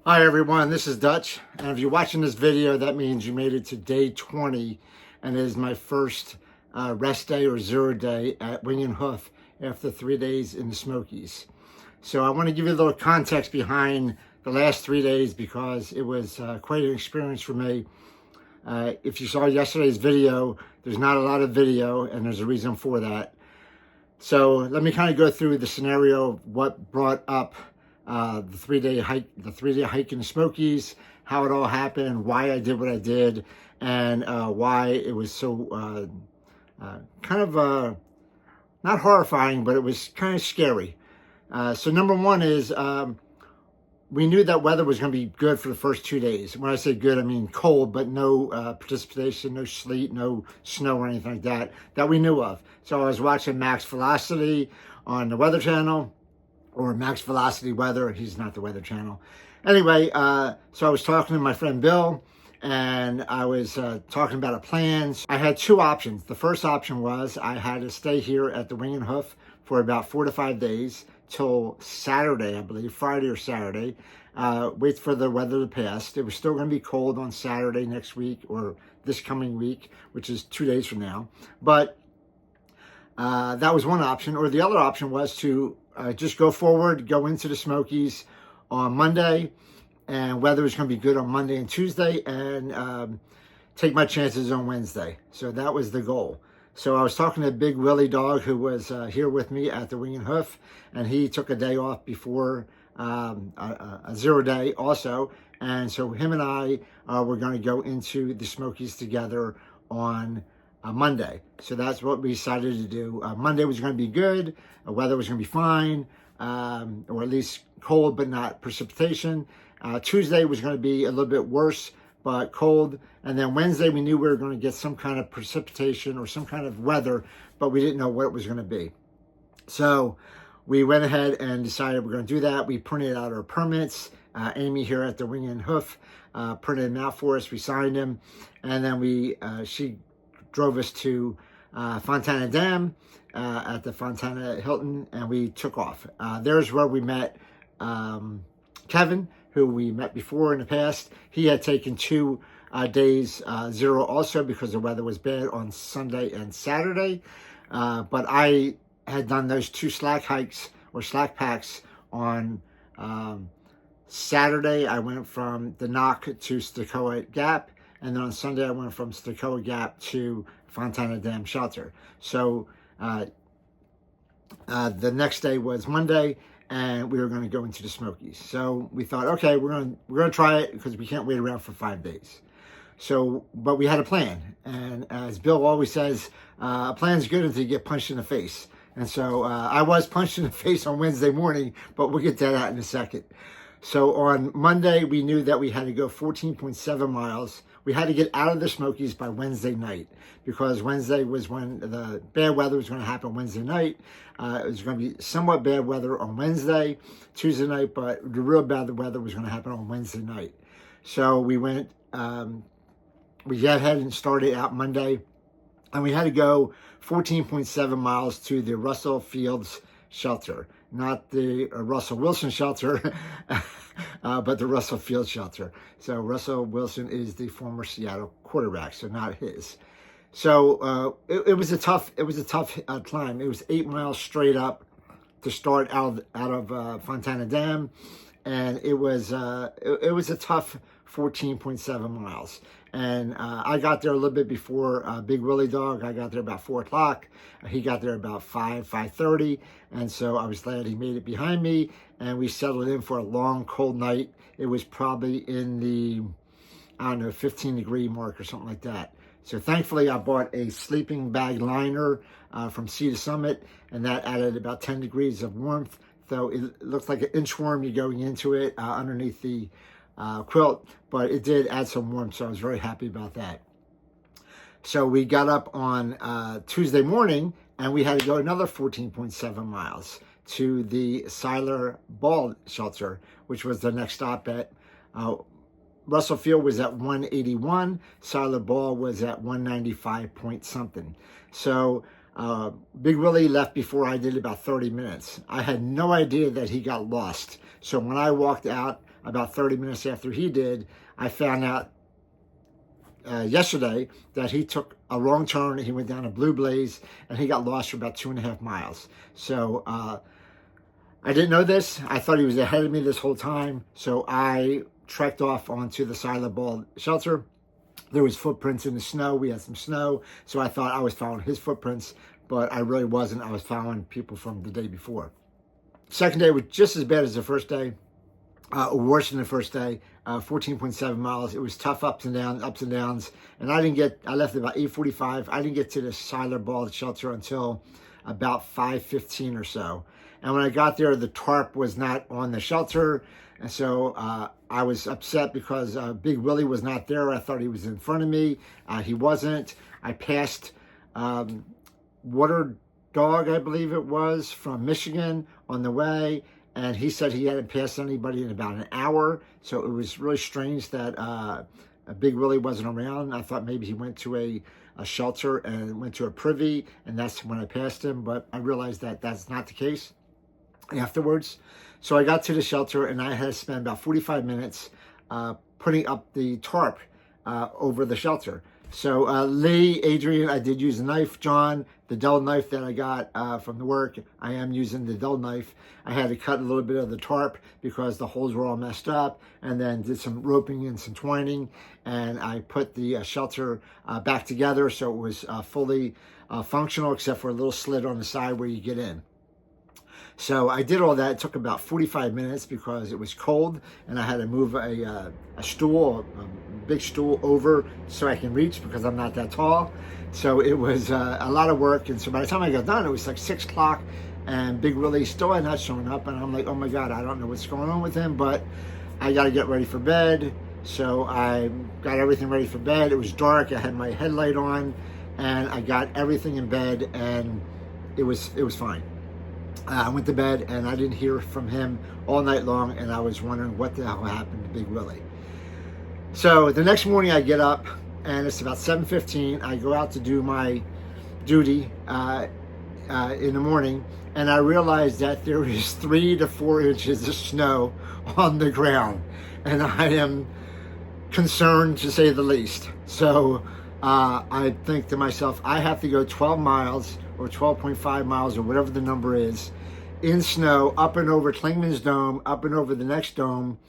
Hi everyone, this is Dutch, and if you're watching this video, that means you made it to day 20, and it is my first rest day or 0 day at Wing and Hoof after 3 days in the Smokies. So I want to give you a little context behind the last 3 days because it was quite an experience for me. If you saw yesterday's video, there's not a lot of video, and there's a reason for that. So let me kind of go through the scenario of what brought up the 3 day hike in the Smokies, how it all happened, why I did what I did, and why it was so kind of not horrifying, but it was kind of scary. So number one is we knew that weather was going to be good for the first 2 days. When I say good, I mean cold, but no precipitation, no sleet, no snow or anything like that we knew of. So I was watching Max Velocity on the Weather Channel, or Max Velocity Weather. He's not the Weather Channel. Anyway, so I was talking to my friend Bill, and I was talking about a plan. I had two options. The first option was I had to stay here at the Wing and Hoof for about 4 to 5 days till Saturday, I believe, Friday or Saturday. Wait for the weather to pass. It was still going to be cold on Saturday next week, or this coming week, which is 2 days from now. But that was one option. Or the other option was to just go forward, go into the Smokies on Monday, and weather was going to be good on Monday and Tuesday, and take my chances on Wednesday. So that was the goal. So I was talking to Big Willie Dog, who was here with me at the Wing and Hoof, and he took a day off before a 0 day also. And so him and I were going to go into the Smokies together on Monday. So that's what we decided to do. Monday was going to be good. Weather was going to be fine, or at least cold, but not precipitation. Tuesday was going to be a little bit worse, but cold. And then Wednesday, we knew we were going to get some kind of precipitation or some kind of weather, but we didn't know what it was going to be. So we went ahead and decided we're going to do that. We printed out our permits. Amy here at the Wing and Hoof printed them out for us. We signed them, and then she drove us to Fontana Dam at the Fontana Hilton, and we took off. There's where we met Kevin, who we met before in the past. He had taken 2 days 0 also because the weather was bad on Sunday and Saturday. But I had done those 2 slack hikes or slack packs on Saturday. I went from the Knock to Smokies Gap, and then on Sunday I went from Smokies Gap to Fontana Dam Shelter. So the next day was Monday, and we were going to go into the Smokies. So we thought, okay, we're going to try it because we can't wait around for 5 days. So, but we had a plan, and as Bill always says, a plan's good until you get punched in the face. And so I was punched in the face on Wednesday morning, but we'll get that out in a second. So on Monday, we knew that we had to go 14.7 miles. We had to get out of the Smokies by Wednesday night, because Wednesday was when the bad weather was going to happen Wednesday night. It was going to be somewhat bad weather on Wednesday, Tuesday night, but the real bad weather was going to happen on Wednesday night. So we went, we got ahead and started out Monday, and we had to go 14.7 miles to the Russell Fields shelter. Not the Russell Wilson shelter, but the Russell Fields shelter. So Russell Wilson is the former Seattle quarterback, so not his. So it was a tough climb. It was 8 miles straight up to start out of Fontana Dam, and it was a tough 14.7 miles. And I got there a little bit before Big Willie Dog. I got there about 4 o'clock. He got there about 5:30. And so I was glad he made it behind me. And we settled in for a long, cold night. It was probably in the, 15-degree mark or something like that. So thankfully, I bought a sleeping bag liner from Sea to Summit, and that added about 10 degrees of warmth. So it looks like an inchworm. You're going into it underneath the quilt, but it did add some warmth, so I was very happy about that. So we got up on Tuesday morning, and we had to go another 14.7 miles to the Seiler Ball Shelter, which was the next stop at Russell Field was at 181, Seiler Ball was at 195 point something. So Big Willie left before I did about 30 minutes. I had no idea that he got lost. So when I walked out about 30 minutes after he did, I found out yesterday that he took a wrong turn. He went down a blue blaze and he got lost for about 2.5 miles. So I didn't know this. I thought he was ahead of me this whole time. So I trekked off onto the Silent Ball shelter. There was footprints in the snow. We had some snow. So I thought I was following his footprints, but I really wasn't. I was following people from the day before. Second day was just as bad as the first day. Worse than the first day, 14.7 miles. It was tough ups and downs. And I left at about 8:45. I didn't get to the Silent Ball shelter until about 5:15 or so. And when I got there, the tarp was not on the shelter. And so I was upset because Big Willie was not there. I thought he was in front of me. He wasn't. I passed Water Dog, I believe it was, from Michigan on the way. And he said he hadn't passed anybody in about an hour. So it was really strange that Big Willie wasn't around. I thought maybe he went to a shelter and went to a privy, and that's when I passed him. But I realized that that's not the case afterwards. So I got to the shelter, and I had to spend about 45 minutes putting up the tarp over the shelter. So Lee, Adrian, I did use a knife. John, the dull knife that I got from the work, I am using the dull knife. I had to cut a little bit of the tarp because the holes were all messed up, and then did some roping and some twining, and I put the shelter back together so it was fully functional except for a little slit on the side where you get in. So I did all that. It took about 45 minutes because it was cold, and I had to move a stool, a big stool over so I can reach because I'm not that tall. So it was a lot of work. And so by the time I got done, it was like 6 o'clock, and Big Willie still had not shown up. And I'm like, oh my God, I don't know what's going on with him, but I got to get ready for bed. So I got everything ready for bed. It was dark. I had my headlight on, and I got everything in bed, and it was fine. I went to bed, and I didn't hear from him all night long, and I was wondering what the hell happened to Big Willie. So the next morning I get up, and it's about 7:15. I go out to do my duty in the morning, and I realize that there is 3 to 4 inches of snow on the ground, and I am concerned to say the least. So I think to myself, I have to go 12 miles or 12.5 miles or whatever the number is in snow up and over Klingman's Dome, up and over the next dome,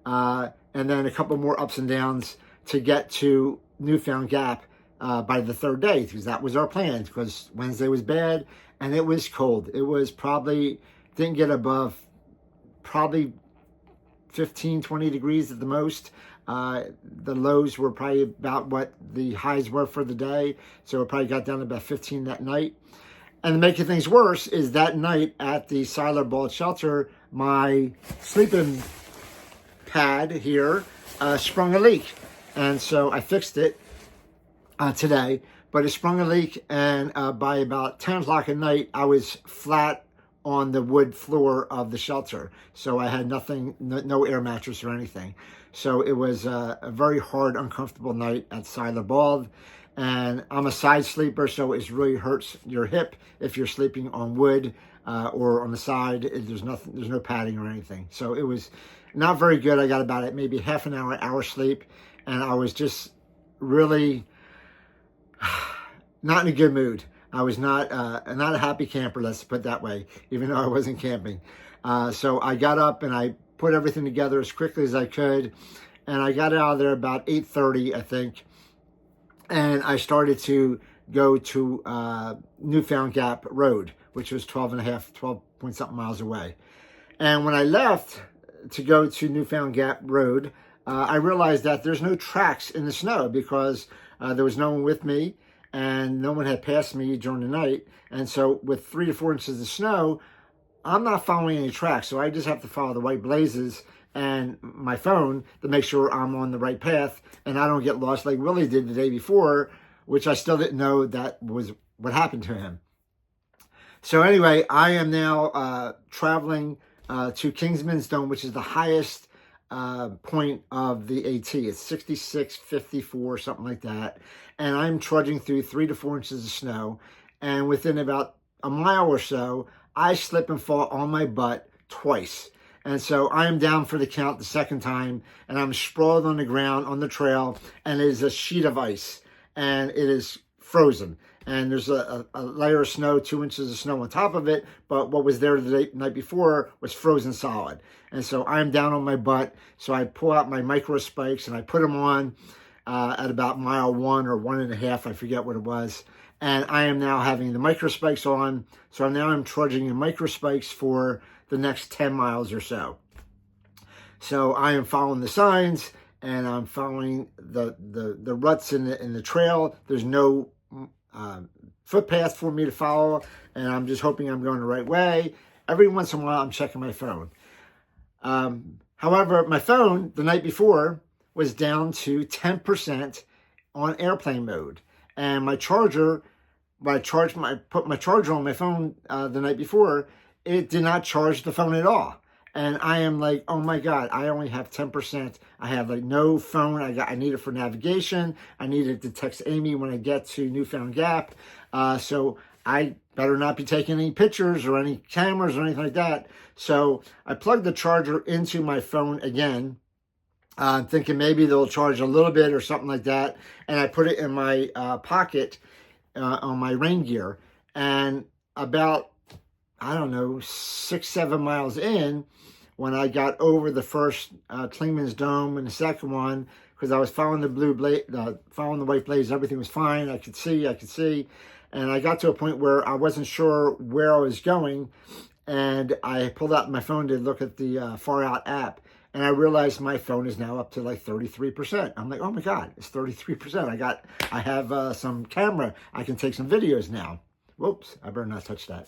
and then a couple more ups and downs to get to Newfound Gap by the third day, because that was our plan, because Wednesday was bad and it was cold. It was didn't get above probably 15, 20 degrees at the most. The lows were probably about what the highs were for the day. So it probably got down to about 15 that night. And to make things worse is that night at the Silent Ball shelter, my sleeping pad here sprung a leak. And so I fixed it today, but it sprung a leak. And by about 10 o'clock at night, I was flat on the wood floor of the shelter. So I had nothing, no air mattress or anything. So it was a very hard, uncomfortable night at Silent Ball. And I'm a side sleeper, so it really hurts your hip if you're sleeping on wood or on the side. There's no padding or anything. So it was not very good. I got about maybe half an hour sleep, and I was just really not in a good mood. I was not a happy camper, let's put it that way, even though I wasn't camping. So I got up and I put everything together as quickly as I could, and I got out of there about 8:30, I think, and I started to go to Newfound Gap Road, which was 12 point something miles away. And when I left to go to Newfound Gap Road, I realized that there's no tracks in the snow because there was no one with me, and no one had passed me during the night. And so with 3 to 4 inches of snow, I'm not following any tracks. So I just have to follow the white blazes and my phone to make sure I'm on the right path and I don't get lost like Willie did the day before, which I still didn't know that was what happened to him. So anyway, I am now traveling to Kingsman's Dome, which is the highest point of the AT. It's 6654, something like that. And I'm trudging through 3 to 4 inches of snow. And within about a mile or so, I slip and fall on my butt twice. And so I am down for the count the second time, and I'm sprawled on the ground on the trail, and it is a sheet of ice, and it is frozen. And there's a layer of snow, 2 inches of snow on top of it, but what was there the night before was frozen solid. And so I'm down on my butt, so I pull out my micro spikes and I put them on at about mile 1 or 1.5, I forget what it was. And I am now having the micro spikes on, so now I'm trudging in micro spikes for the next 10 miles or so. So I am following the signs, and I'm following the ruts in the trail. There's no footpath for me to follow, and I'm just hoping I'm going the right way. Every once in a while, I'm checking my phone. However, my phone the night before was down to 10% on airplane mode, and my charger, when I put my charger on my phone the night before, it did not charge the phone at all. And I am like, oh my God, I only have 10%. I have like no phone. I need it for navigation. I need it to text Amy when I get to Newfound Gap. So I better not be taking any pictures or any cameras or anything like that. So I plugged the charger into my phone again, thinking maybe they'll charge a little bit or something like that. And I put it in my pocket on my rain gear. And about, I don't know, 6-7 miles in, when I got over the first Clingman's Dome and the second one, because I was following following the white blaze, everything was fine. I could see, and I got to a point where I wasn't sure where I was going, and I pulled out my phone to look at the Far Out app, and I realized my phone is now up to like 33%. I'm like, oh my God, it's 33%. I have some camera. I can take some videos now. Whoops, I better not touch that.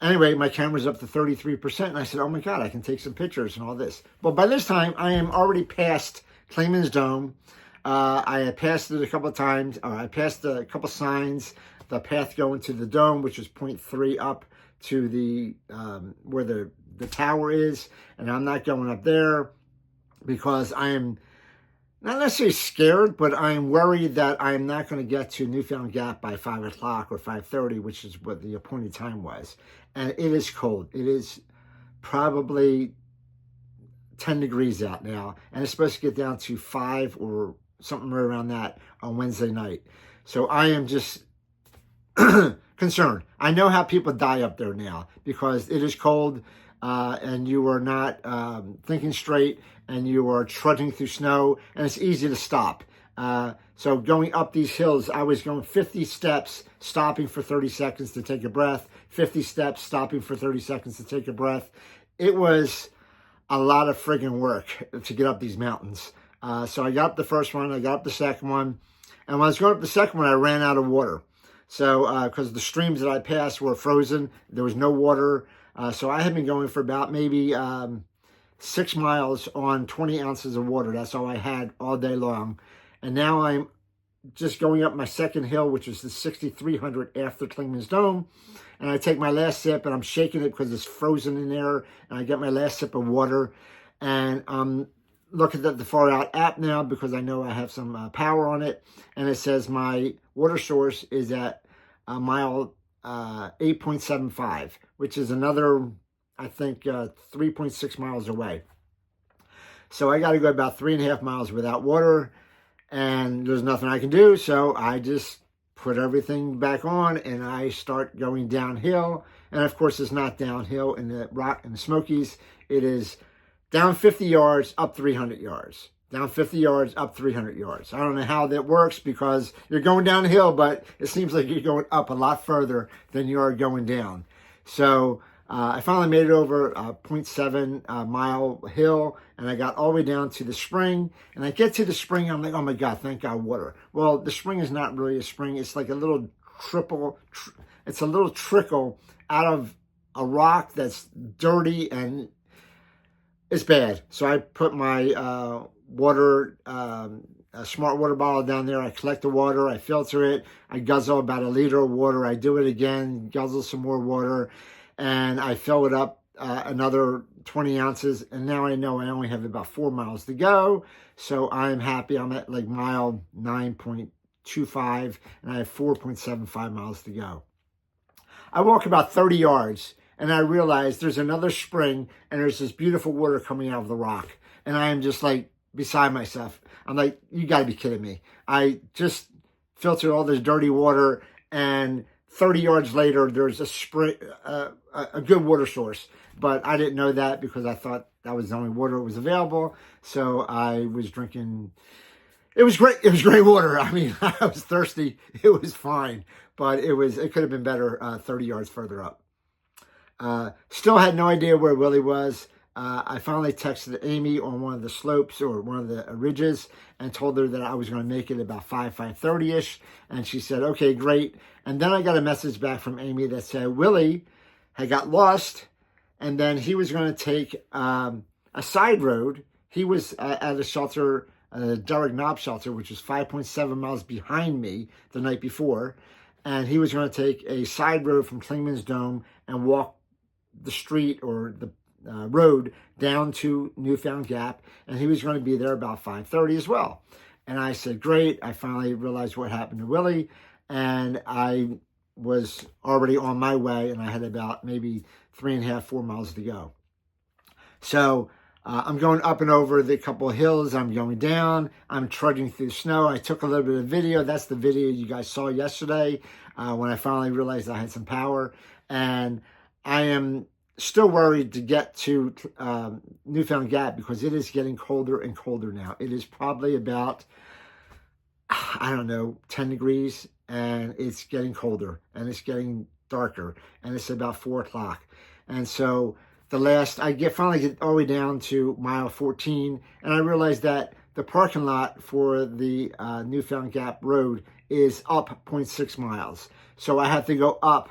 Anyway, my camera's up to 33%, and I said, oh my God, I can take some pictures and all this. But by this time, I am already past Clingman's Dome. I had passed it a couple of times. I passed a couple signs, the path going to the dome, which is 0.3 up to the where the tower is, and I'm not going up there because I am not necessarily scared, but I'm worried that I'm not going to get to Newfound Gap by 5 o'clock or 5:30, which is what the appointed time was. And it is cold. It is probably 10 degrees out now, and it's supposed to get down to 5 or something right around that on Wednesday night. So I am just concerned. I know how people die up there now because it is cold, and you are not thinking straight, and you are trudging through snow, and it's easy to stop. So going up these hills, I was going 50 steps, stopping for 30 seconds to take a breath, 50 steps, stopping for 30 seconds to take a breath. It was a lot of friggin' work to get up these mountains. So I got up the first one, I got up the second one, and when I was going up the second one, I ran out of water. So, because the streams that I passed were frozen, there was no water. So I had been going for about maybe 6 miles on 20 ounces of water. That's all I had all day long. And now I'm just going up my second hill, which is the 6,300 after Clingman's Dome. And I take my last sip, and I'm shaking it because it's frozen in there. And I get my last sip of water. And I'm looking at the Far Out app now because I know I have some power on it. And it says my water source is at mile 8.75, which is another, I think, 3.6 miles away. So I got to go about 3.5 miles without water, and there's nothing I can do. So I just put everything back on, and I start going downhill. And of course, it's not downhill in the Smokies. It is down 50 yards, up 300 yards. Down 50 yards, up 300 yards. I don't know how that works because you're going downhill, but it seems like you're going up a lot further than you are going down. So I finally made it over a 0.7 mile hill, and I got all the way down to the spring. And I get to the spring, I'm like, oh my God, thank God, water. Well, the spring is not really a spring. It's like a little it's a little trickle out of a rock that's dirty, and it's bad. So I put my water, a smart water bottle down there. I collect the water, I filter it, I guzzle about 1 liter of water. I do it again, guzzle some more water, and I fill it up another 20 ounces. And now I know I only have about 4 miles to go. So I'm happy. I'm at like mile 9.25, and I have 4.75 miles to go. I walk about 30 yards, and I realized there's another spring, and there's this beautiful water coming out of the rock. And I am just like beside myself. I'm like, you got to be kidding me. I just filtered all this dirty water, and 30 yards later, there's a spring, a good water source. But I didn't know that because I thought that was the only water that was available. So I was drinking. It was great. It was great water. I mean, I was thirsty. It was fine, but it could have been better 30 yards further up. Still had no idea where Willie was. I finally texted Amy on one of the slopes or one of the ridges and told her that I was going to make it about 5:30ish. And she said, okay, great. And then I got a message back from Amy that said Willie had got lost, and then he was going to take a side road. He was at a shelter, Derrick Knob shelter, which is 5.7 miles behind me the night before. And he was going to take a side road from Clingman's Dome and walk the street or the road down to Newfound Gap, and he was going to be there about 5:30 as well. And I said, great. I finally realized what happened to Willie, and I was already on my way, and I had about maybe 3.5, 4 miles to go. So I'm going up and over the couple of hills. I'm going down. I'm trudging through snow. I took a little bit of video. That's the video you guys saw yesterday when I finally realized I had some power. And I am still worried to get to Newfound Gap because it is getting colder and colder now. It is probably about, I don't know, 10 degrees, and it's getting colder, and it's getting darker, and it's about 4 o'clock. And so I finally get all the way down to mile 14, and I realized that the parking lot for the Newfound Gap Road is up 0.6 miles. So I have to go up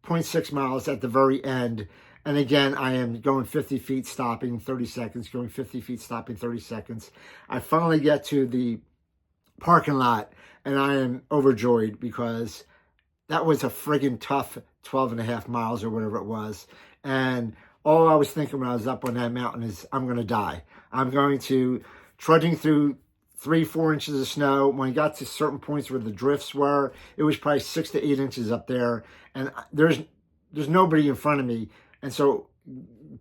0.6 miles at the very end. And again, I am going 50 feet, stopping 30 seconds, going 50 feet, stopping 30 seconds. I finally get to the parking lot, and I am overjoyed because that was a friggin' tough 12.5 miles or whatever it was. And all I was thinking when I was up on that mountain is, I'm going to die. I'm going to, trudging through 3-4 inches of snow. When I got to certain points where the drifts were, it was probably 6 to 8 inches up there. And there's nobody in front of me. And so,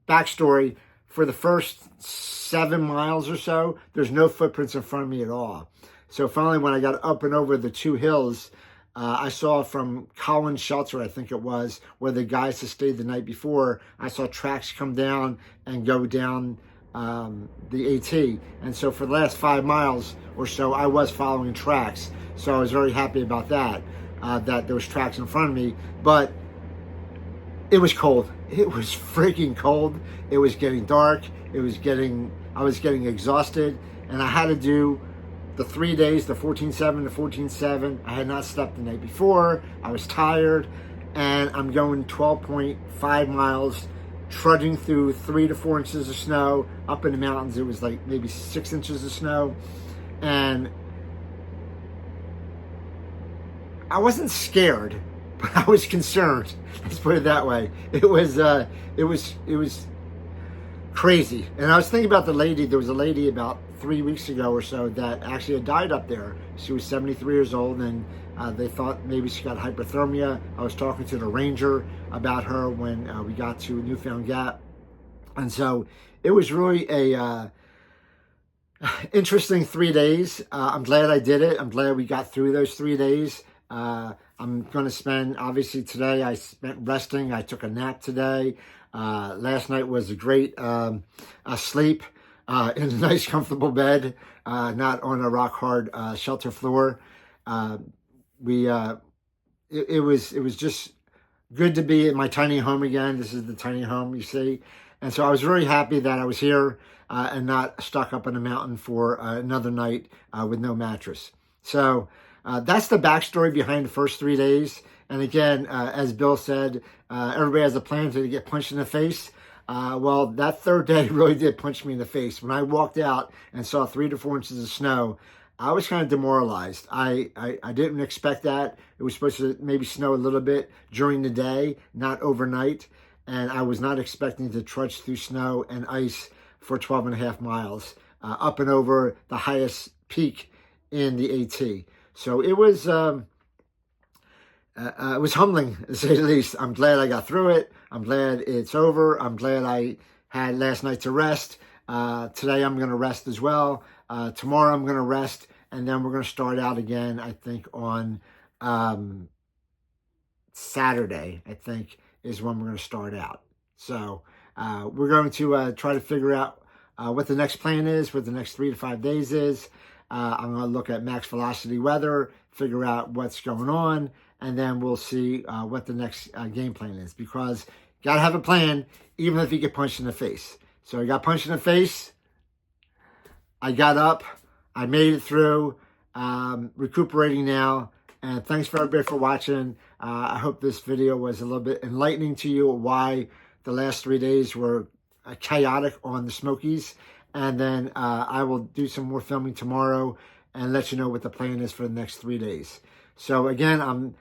backstory, for the first 7 miles or so, there's no footprints in front of me at all. So finally, when I got up and over the 2 hills, I saw from Collins Shelter, I think it was, where the guys had stayed the night before, I saw tracks come down and go down the AT. And so for the last 5 miles or so, I was following tracks. So I was very happy about that, that there was tracks in front of me. But it was cold. It was freaking cold. It was getting dark. I was getting exhausted, and I had to do the 3 days, the 14-7 to 14-7. I had not slept the night before. I was tired, and I'm going 12.5 miles, trudging through 3 to 4 inches of snow. Up in the mountains, it was like maybe 6 inches of snow, and I wasn't scared, but I was concerned. Let's put it that way. It was crazy. And I was thinking about the lady. There was a lady about 3 weeks ago or so that actually had died up there. She was 73 years old, and they thought maybe she got hypothermia. I was talking to the ranger about her when we got to Newfound Gap. And so it was really a interesting 3 days. I'm glad I did it. I'm glad we got through those 3 days. I'm going to spend, obviously today I spent resting. I took a nap today. Last night was a great sleep in a nice comfortable bed, not on a rock hard shelter floor. It was just good to be in my tiny home again. This is the tiny home you see. And so I was very happy that I was here and not stuck up in a mountain for another night with no mattress. So that's the backstory behind the first 3 days. And again, as Bill said, everybody has a plan to get punched in the face. Well, that third day really did punch me in the face. When I walked out and saw 3 to 4 inches of snow, I was kind of demoralized. I didn't expect that. It was supposed to maybe snow a little bit during the day, not overnight. And I was not expecting to trudge through snow and ice for 12.5 miles up and over the highest peak in the AT. So it was it was humbling, to say the least. I'm glad I got through it. I'm glad it's over. I'm glad I had last night to rest. Today I'm going to rest as well. Tomorrow I'm going to rest, and then we're going to start out again, I think, on Saturday, I think, is when we're going to start out. So we're going to try to figure out what the next plan is, what the next 3 to 5 days is. I'm going to look at max velocity weather, figure out what's going on, and then we'll see what the next game plan is. Because you got to have a plan, even if you get punched in the face. So I got punched in the face. I got up. I made it through. Recuperating now. And thanks for everybody for watching. I hope this video was a little bit enlightening to you why the last 3 days were chaotic on the Smokies. And then I will do some more filming tomorrow and let you know what the plan is for the next 3 days. So again, I'm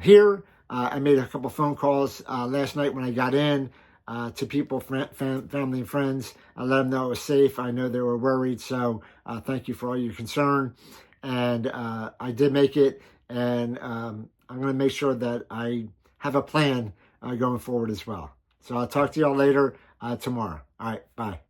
here. I made a couple phone calls last night when I got in to people, family and friends. I let them know it was safe. I know they were worried. So thank you for all your concern. And I did make it. And I'm going to make sure that I have a plan going forward as well. So I'll talk to y'all later tomorrow. All right, bye.